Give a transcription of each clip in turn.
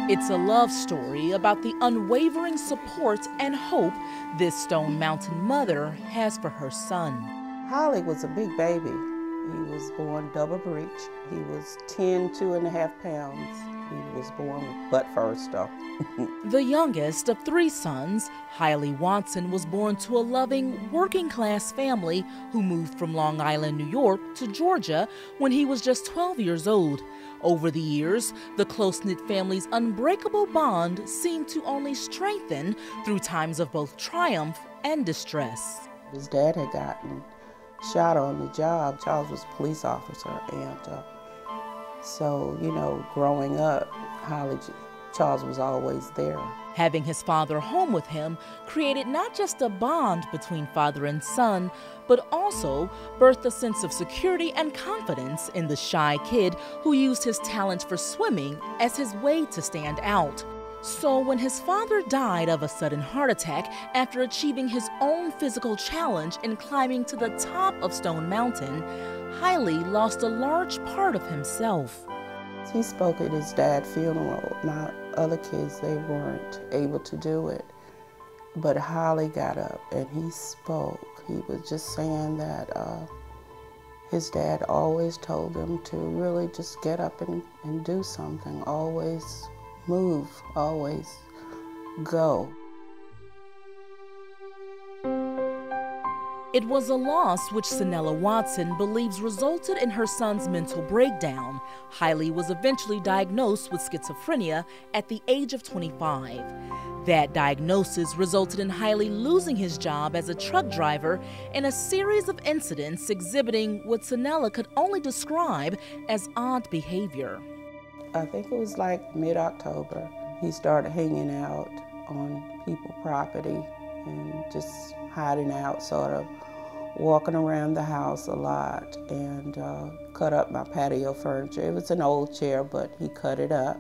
It's a love story about the unwavering support and hope this Stone Mountain mother has for her son. Haile was a big baby. He was born double breech. He was 2.5 pounds. He was born with butt first, though. The youngest of 3 sons, Haile Watson was born to a loving, working-class family who moved from Long Island, New York to Georgia when he was just 12 years old. Over the years, the close-knit family's unbreakable bond seemed to only strengthen through times of both triumph and distress. His dad had gotten shot on the job. Charles was a police officer, and so, you know, growing up, Charles was always there. Having his father home with him created not just a bond between father and son, but also birthed a sense of security and confidence in the shy kid who used his talent for swimming as his way to stand out. So when his father died of a sudden heart attack after achieving his own physical challenge in climbing to the top of Stone Mountain, Haile lost a large part of himself. He spoke at his dad's funeral. My other kids, they weren't able to do it. But Haile got up and he spoke. He was just saying that his dad always told him to really just get up and do something, always move, always go. It was a loss which Senella Watson believes resulted in her son's mental breakdown. Haile was eventually diagnosed with schizophrenia at the age of 25. That diagnosis resulted in Haile losing his job as a truck driver in a series of incidents exhibiting what Senella could only describe as odd behavior. I think it was like mid-October. He started hanging out on people's property and just hiding out, sort of walking around the house a lot, and cut up my patio furniture. It was an old chair, but he cut it up,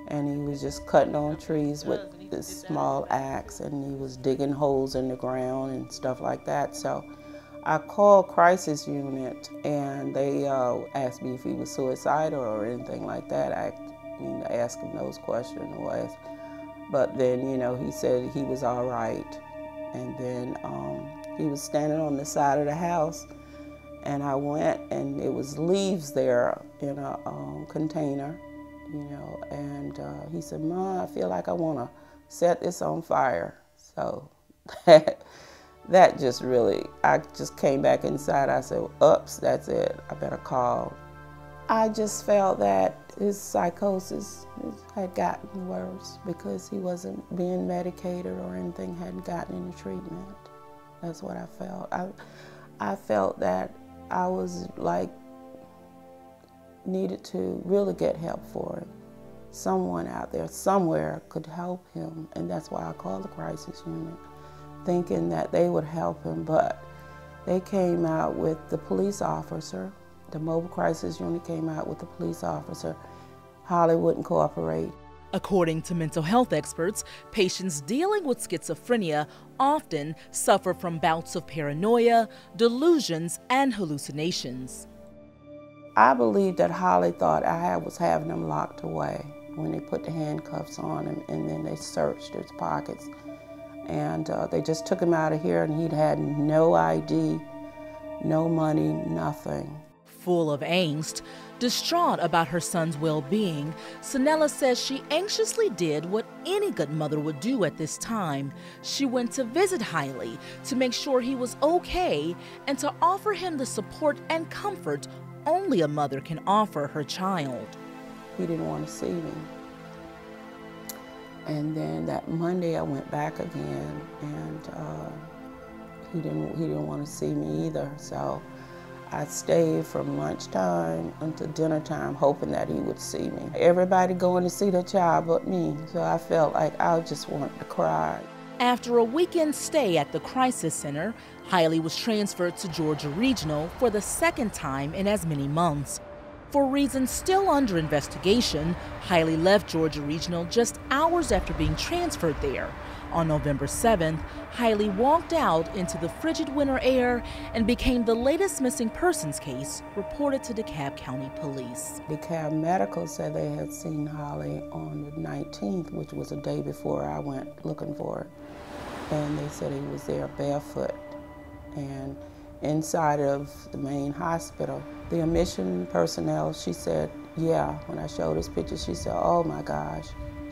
and he was just cutting on trees with this small axe, and he was digging holes in the ground and stuff like that. So I called crisis unit, and they asked me if he was suicidal or anything like that. I asked him those questions, but then, you know, he said he was all right. And then he was standing on the side of the house, and I went, and it was leaves there in a container, you know, and he said, "Ma, I feel like I want to set this on fire." So that just really, I just came back inside. I said, "Oops, that's it, I better call." I just felt that his psychosis had gotten worse because he wasn't being medicated or anything, hadn't gotten any treatment. That's what I felt. I felt that I was like, needed to really get help for it. Someone out there, somewhere could help him, and that's why I called the crisis unit, thinking that they would help him, but they came out with the police officer. The mobile crisis unit came out with the police officer. Haile wouldn't cooperate. According to mental health experts, patients dealing with schizophrenia often suffer from bouts of paranoia, delusions, and hallucinations. I believe that Haile thought I was having him locked away when they put the handcuffs on him, and then they searched his pockets. And they just took him out of here, and he'd had no ID, no money, nothing. Full of angst, distraught about her son's well-being, Senella says she anxiously did what any good mother would do at this time. She went to visit Haile to make sure he was okay and to offer him the support and comfort only a mother can offer her child. He didn't want to see me. And then that Monday I went back again, and he didn't want to see me either. So I stayed from lunchtime until dinner time, hoping that he would see me. Everybody going to see their child but me, so I felt like I just wanted to cry. After a weekend stay at the crisis center, Haile was transferred to Georgia Regional for the second time in as many months. For reasons still under investigation, Haile left Georgia Regional just hours after being transferred there. On November 7th, Haile walked out into the frigid winter air and became the latest missing persons case reported to DeKalb County Police. DeKalb Medical said they had seen Haile on the 19th, which was a day before I went looking for her. And they said he was there barefoot and inside of the main hospital. The admission personnel, she said, yeah, when I showed this picture, she said, oh my gosh.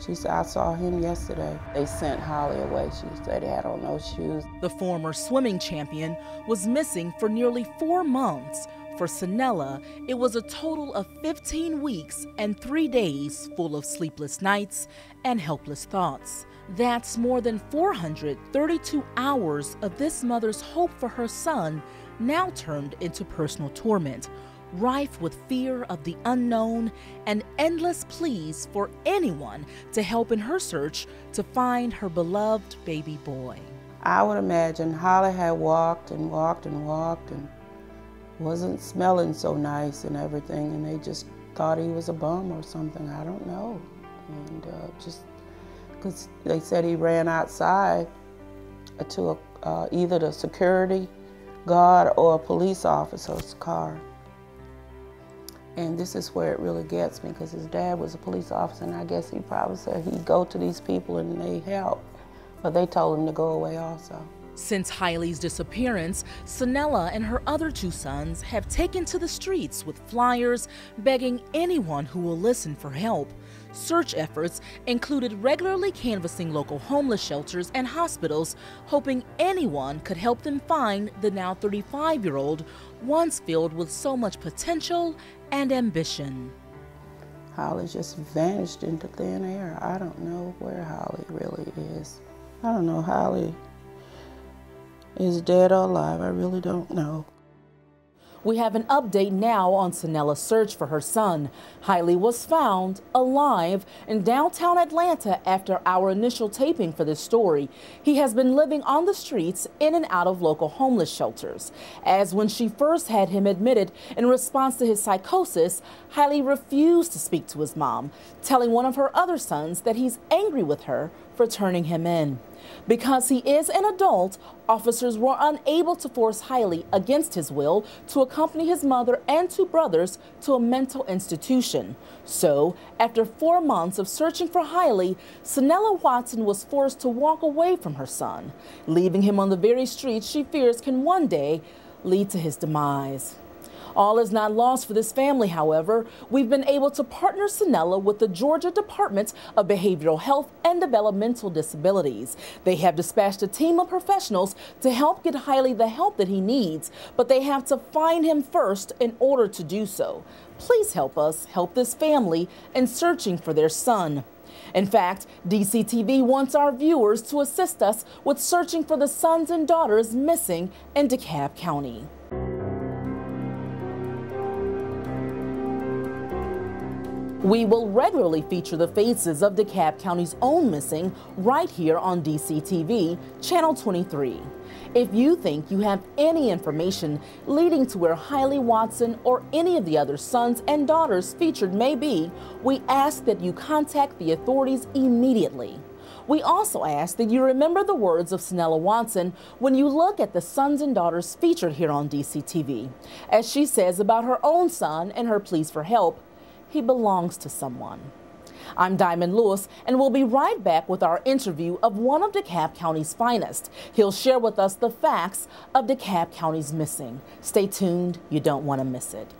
She said, I saw him yesterday. They sent Haile away. She said he had on no shoes. The former swimming champion was missing for nearly 4 months. For Senella, it was a total of 15 weeks and 3 days full of sleepless nights and helpless thoughts. That's more than 432 hours of this mother's hope for her son, now turned into personal torment, rife with fear of the unknown and endless pleas for anyone to help in her search to find her beloved baby boy. I would imagine Haile had walked and walked and walked and wasn't smelling so nice and everything, and they just thought he was a bum or something. I don't know. And just because they said he ran outside to either the security guard or a police officer's car. And this is where it really gets me, because his dad was a police officer, and I guess he probably said he'd go to these people and they help, but they told him to go away also. Since Haile's disappearance, Senella and her other 2 sons have taken to the streets with flyers begging anyone who will listen for help. Search efforts included regularly canvassing local homeless shelters and hospitals, hoping anyone could help them find the now 35-year-old, once filled with so much potential and ambition. Haile just vanished into thin air. I don't know where Haile really is. I don't know Haile is dead or alive. I really don't know. We have an update now on Senella's search for her son. Haile was found alive in downtown Atlanta after our initial taping for this story. He has been living on the streets in and out of local homeless shelters. As when she first had him admitted in response to his psychosis, Haile refused to speak to his mom, telling one of her other sons that he's angry with her for turning him in. Because he is an adult, officers were unable to force Haile against his will to accompany his mother and 2 brothers to a mental institution. So, after 4 months of searching for Haile, Senella Watson was forced to walk away from her son, leaving him on the very streets she fears can one day lead to his demise. All is not lost for this family, however. We've been able to partner Senella with the Georgia Department of Behavioral Health and Developmental Disabilities. They have dispatched a team of professionals to help get Haile the help that he needs, but they have to find him first in order to do so. Please help us help this family in searching for their son. In fact, DCTV wants our viewers to assist us with searching for the sons and daughters missing in DeKalb County. We will regularly feature the faces of DeKalb County's own missing right here on DCTV, Channel 23. If you think you have any information leading to where Haile Watson or any of the other sons and daughters featured may be, we ask that you contact the authorities immediately. We also ask that you remember the words of Senella Watson when you look at the sons and daughters featured here on DCTV. As she says about her own son and her pleas for help, he belongs to someone. I'm Diamond Lewis, and we'll be right back with our interview of one of DeKalb County's finest. He'll share with us the facts of DeKalb County's missing. Stay tuned, you don't want to miss it.